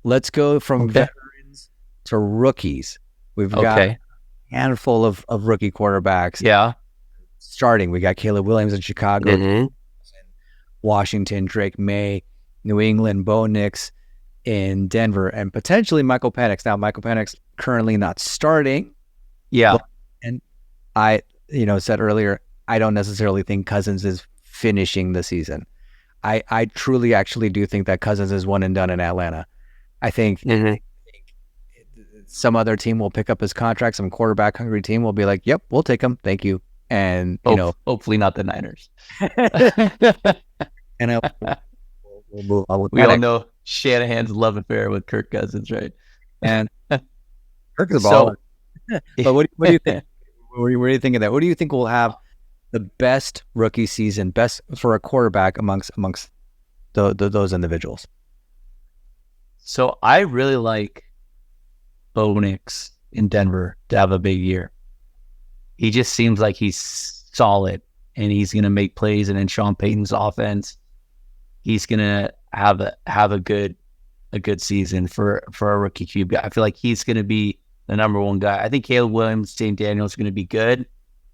let's go from Okay. veterans to rookies. We've got Okay. a handful of rookie quarterbacks Yeah. starting. We got Caleb Williams in Chicago, Mm-hmm. Washington, Drake May, New England, Bo Nix in Denver, and potentially Michael Penix. Now, Michael Penix currently not starting, Yeah. but and I, said earlier, I don't necessarily think Cousins is finishing the season. I truly actually do think that Cousins is one and done in Atlanta. I think Mm-hmm. some other team will pick up his contract. Some quarterback hungry team will be like, "Yep, we'll take him, thank you." And Hopefully not the Niners. and we'll move on with We all Penix. know Shanahan's love affair with Kirk Cousins, right? And Kirk is a So, baller. But what do you think? What do you think of that? What do you think will have the best rookie season, best for a quarterback amongst those individuals? so I really like Bo Nix in Denver to have a big year. He just seems like he's solid and he's going to make plays. And in Sean Payton's offense, he's going to have a good season for a rookie QB. I feel like he's going to be the number one guy. I think Caleb Williams, St. Daniel's going to be good,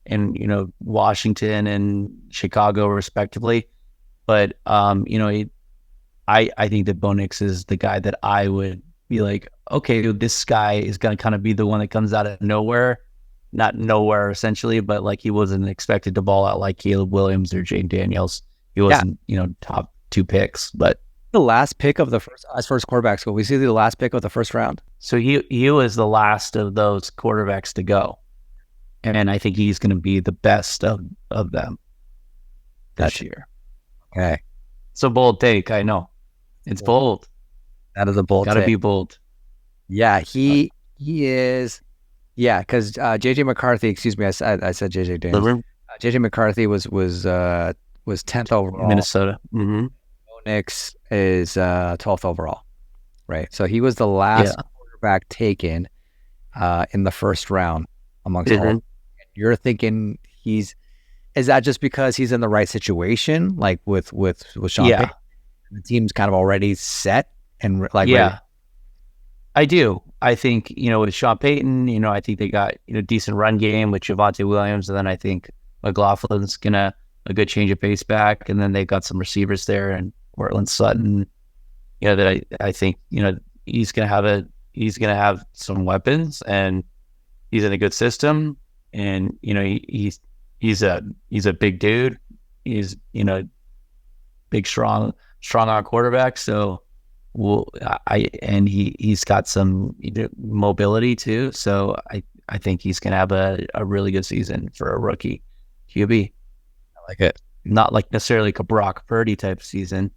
and Washington and Chicago respectively. But I think that Bo Nix is the guy that I would be like, okay, dude, this guy is going to kind of be the one that comes out of nowhere. Not nowhere essentially, but like he wasn't expected to ball out like Caleb Williams or Jane Daniels. He wasn't, top 2 picks, but The last pick of the first, as far as quarterbacks go, we see the last pick of the first round. so he was the last of those quarterbacks to go. And I think he's going to be the best of them this year. Okay, It's a bold take, I know. It's bold. that is a bold Got to take. be bold. Yeah, he is. Yeah, because JJ McCarthy. Excuse me, I said JJ Daniels. JJ McCarthy was 10th overall. Minnesota. Mm-hmm. Nix is 12th overall, right? So he was the last quarterback taken in the first round amongst all. You're thinking is that just because he's in the right situation, like with Sean Payton? The team's kind of already set and ready. I do. I think, with Sean Payton, I think they got, decent run game with Javonte Williams. And then I think McLaughlin's a good change of pace back. And then they've got some receivers there and Cortland Sutton, that I think, he's going to have some weapons and he's in a good system. And, he's a big dude. He's, big, strong arm quarterback. So, he's got some mobility too. So I think he's going to have a really good season for a rookie QB. I like it. Not like necessarily like a Brock Purdy type season.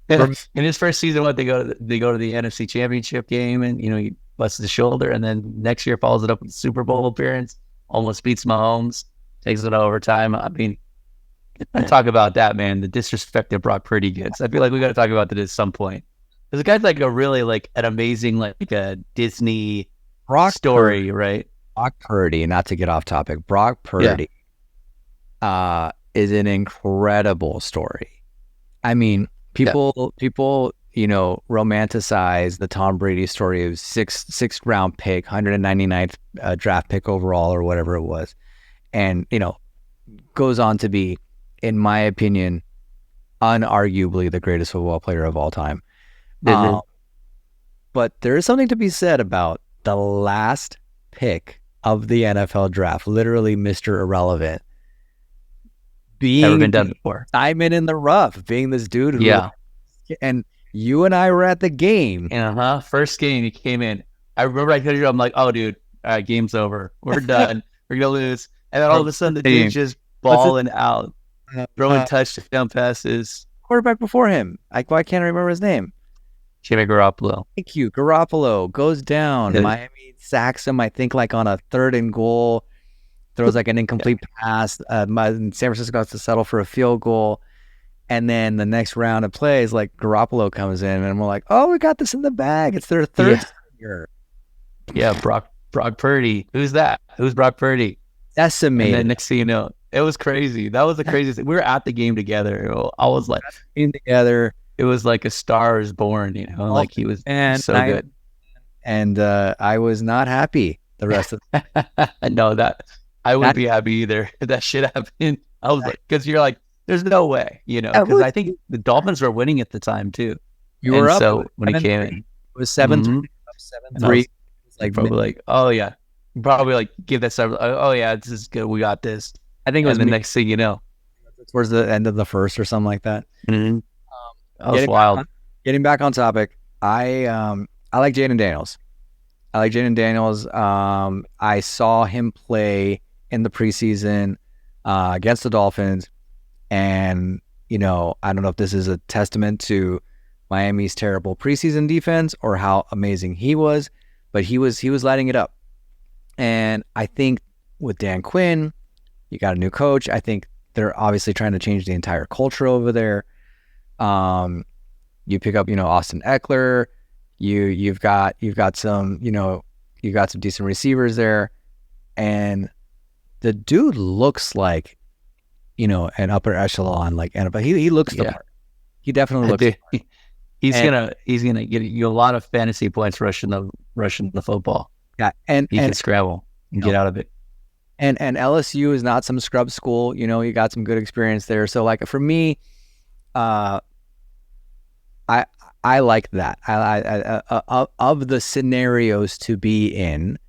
In his first season, they go to the NFC Championship game, and he busts his shoulder, and then next year follows it up with a Super Bowl appearance, almost beats Mahomes, takes it to overtime. I mean, I talk about that, man. The disrespect that Brock Purdy gets. I feel like we got to talk about that at some point. Because the guy's like a really an amazing a Disney story, Purdy, right? Brock Purdy, not to get off topic, Brock Purdy is an incredible story. I mean, people, romanticize the Tom Brady story of sixth round pick, 199th draft pick overall or whatever it was. And, goes on to be, in my opinion, unarguably the greatest football player of all time. But there is something to be said about the last pick of the NFL draft, literally Mr. Irrelevant, being Never been done before. diamond in the rough, being this dude who, and you and I were at the game. First game he came in. I remember I told you, I'm like, oh, dude, all right, game's over. We're done. We're going to lose. And then all of a sudden, the dude's just balling out, throwing touchdown passes. Quarterback before him. Why can't I remember his name? Jimmy Garoppolo. Thank you. Garoppolo goes down. Yeah. Miami sacks him, I think, on a 3rd and goal. Throws an incomplete pass. San Francisco has to settle for a field goal. And then the next round of plays, Garoppolo comes in, and we're like, oh, we got this in the bag. It's their third year. Yeah, Brock Purdy. Who's that? Who's Brock Purdy? Decimated. And then next thing you know, it was crazy. That was the craziest thing. We were at the game together. I was like, together. it was like a Star is Born, like he was so good. And I was not happy the rest of No, I wouldn't be happy either if that shit happened. I was like, because you're like, there's no way, because I think the Dolphins were winning at the time too. You were up. So when he came in, it was 7-3. 7-3. Like probably like, oh yeah, probably like give that stuff. Oh yeah, this is good. We got this. I think it was the next thing you know, towards the end of the first or something like that. Mm-hmm. That was wild. Getting back on topic, I like Jayden Daniels. I saw him play in the preseason against the Dolphins, and I don't know if this is a testament to Miami's terrible preseason defense or how amazing he was, but he was lighting it up. And I think with Dan Quinn, you got a new coach. I think they're obviously trying to change the entire culture over there. You pick up, Austin Eckler. You've got some, you got some decent receivers there, and the dude looks like, an upper echelon, but he looks the part. He definitely looks. He's gonna get you a lot of fantasy points rushing the football. Yeah, and he can scramble and get out of it. And LSU is not some scrub school. You got some good experience there. So for me, I like that. I of the scenarios to be in,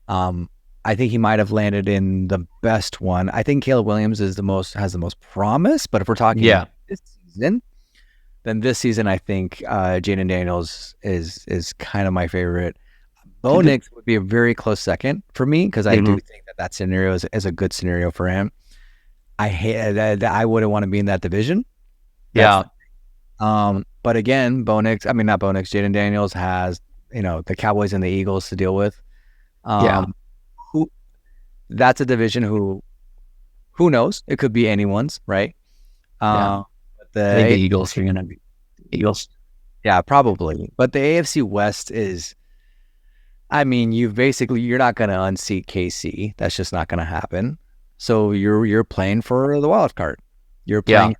I think he might have landed in the best one. I think Caleb Williams has the most promise. But if we're talking this season, then this season I think Jayden Daniels is kind of my favorite. Bo Nix would be a very close second for me because I do think that scenario is a good scenario for him. I hate that. I wouldn't want to be in that division. Yeah. But again, Jayden Daniels has, the Cowboys and the Eagles to deal with. That's a division who knows? It could be anyone's, right? I think the Eagles are going to be Eagles. Yeah, probably. But the AFC West is, you're not going to unseat KC. That's just not going to happen. So you're playing for the wild card. You're playing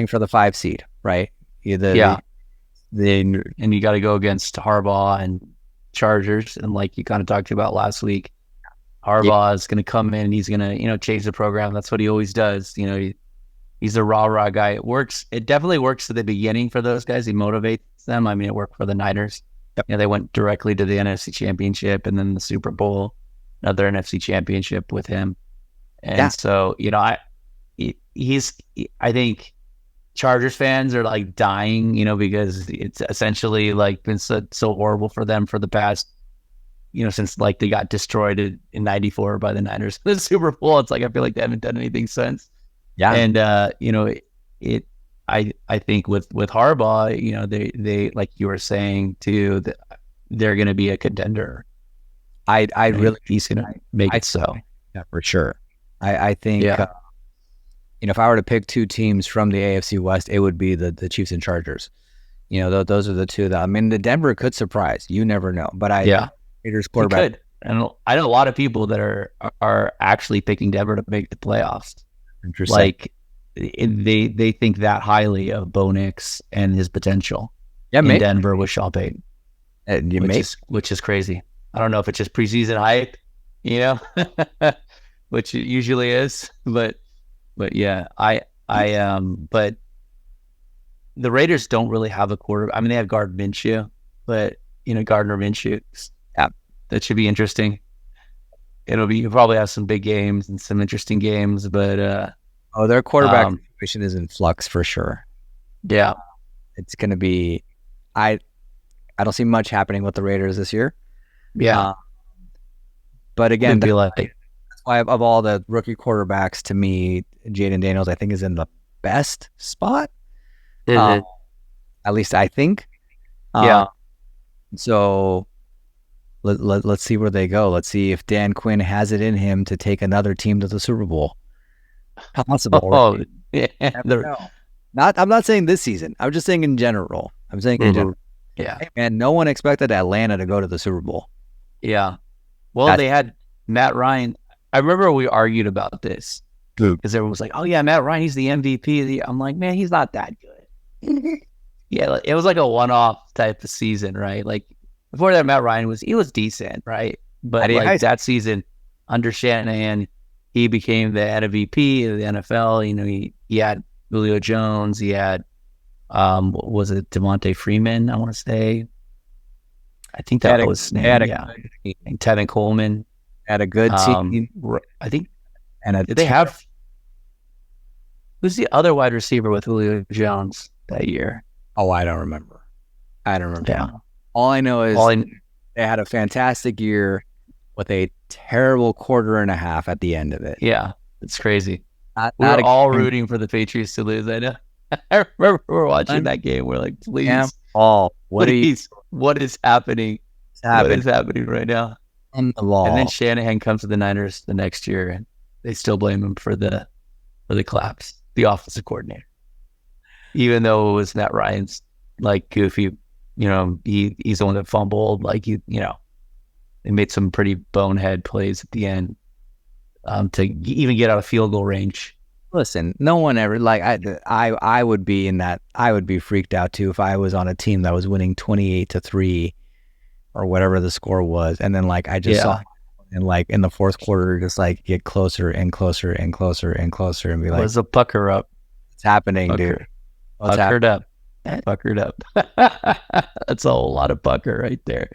for the 5 seed, right? And you got to go against Harbaugh and Chargers, and like you kind of talked about last week, Harbaugh is going to come in and he's going to change the program. That's what he always does. He's a rah guy. It works. It definitely works at the beginning for those guys. He motivates them. It worked for the Niners. Yep. They went directly to the NFC Championship and then the Super Bowl, another NFC Championship with him. And so I think Chargers fans are like dying, because it's essentially been so horrible for them for the past, since they got destroyed in '94 by the Niners. The Super Bowl, it's I feel like they haven't done anything since. Yeah. And I think with Harbaugh, they like you were saying too, that they're going to be a contender. I really he's going to make it so. Yeah, for sure. I think. If I were to pick 2 teams from the AFC West, it would be the Chiefs and Chargers. Those are the 2 that the Denver could surprise. You never know. But Raiders quarterback. Could. And I know a lot of people that are actually picking Denver to make the playoffs. Interesting. They think that highly of Bo Nix and his potential. Yeah, in Denver with Sean Payton, which is crazy. I don't know if it's just preseason hype, which it usually is, but yeah, but the Raiders don't really have a quarterback. They have Gardner Minshew, but Gardner Minshew, that should be interesting. You'll probably have some big games and some interesting games, but their quarterback situation is in flux for sure. Yeah, it's going to be. I don't see much happening with the Raiders this year. Yeah, but again, that's why of all the rookie quarterbacks, to me, Jayden Daniels I think is in the best spot. At least I think. So let's see where they go. Let's see if Dan Quinn has it in him to take another team to the Super Bowl. Possible. Right? I'm not saying this season. I'm just saying in general. I'm saying in general. Yeah. Hey, man, no one expected Atlanta to go to the Super Bowl. Yeah. Well, they had Matt Ryan. I remember we argued about this because everyone was like, "Oh yeah, Matt Ryan, he's the MVP." I'm like, man, he's not that good. Yeah, it was like a one-off type of season, right? Like before that, Matt Ryan was decent, right? But like that season under Shanahan, he became the MVP of the NFL. You know, he had Julio Jones, he had was it Devontae Freeman? I want to say, I think that was his name. And Tevin Coleman had a good team. I think, did they have? Who's the other wide receiver with Julio Jones that year? Oh, I don't remember. Yeah. All I know is they had a fantastic year with a terrible quarter and a half at the end of it. Yeah, it's crazy. We were all rooting for the Patriots to lose. I know. I remember we were watching that game. We're like, please, what is happening? What is happening right now? On the ball. And then Shanahan comes to the Niners the next year, and they still blame him for the collapse. The offensive coordinator, even though it was Matt Ryan's like goofy, you know, he's the one that fumbled. Like you know, they made some pretty bonehead plays at the end to even get out of field goal range. Listen, no one ever like I would be in that. I would be freaked out too if I was on a team that was winning 28-3 or whatever the score was, and then like I just saw. And like in the fourth quarter, just like get closer and closer and closer and closer, and be like, "What's a pucker up? What's happening, dude? Puckered up, puckered up." That's a whole lot of pucker right there.